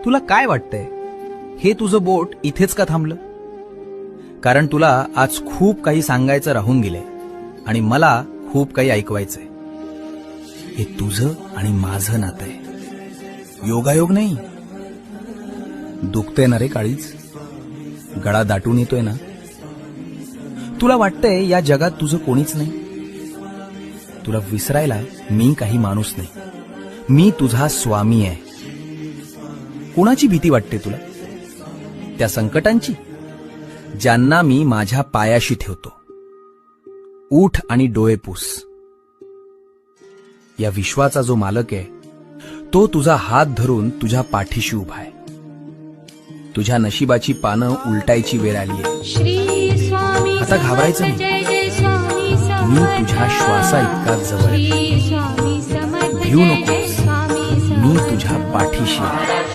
तुला काय वाटतंय, हे तुझं बोट इथेच का थांबलं? कारण तुला आज खूप काही सांगायचं राहून गेलंय आणि मला खूप काही ऐकवायचंय. हे तुझं आणि माझं नातं आहे, योगायोग नाही. दुखतंय ना रे काळीज, गळा दाटून येतोय ना. तुला वाटतंय या जगात तुझं कोणीच नाही. तुला विसरायला मी काही माणूस नाही, मी तुझा स्वामी आहे. कुणाची भीती वाटते तुला? त्या संकटांची ज्यांना मी माझ्या पायाशी ठेवतो. उठ आणि डोळे पुस. या विश्वाचा जो मालक आहे तो तुझा हात धरून तुझ्या पाठीशी उभा आहे. तुझ्या नशिबाची पानं उलटायची वेळ आली आहे. आता घाबरायचं नाही. मी तुझ्या श्वासा इतका जवळ आहे. भिऊ नकोस, मी तुझ्या पाठीशी आहे.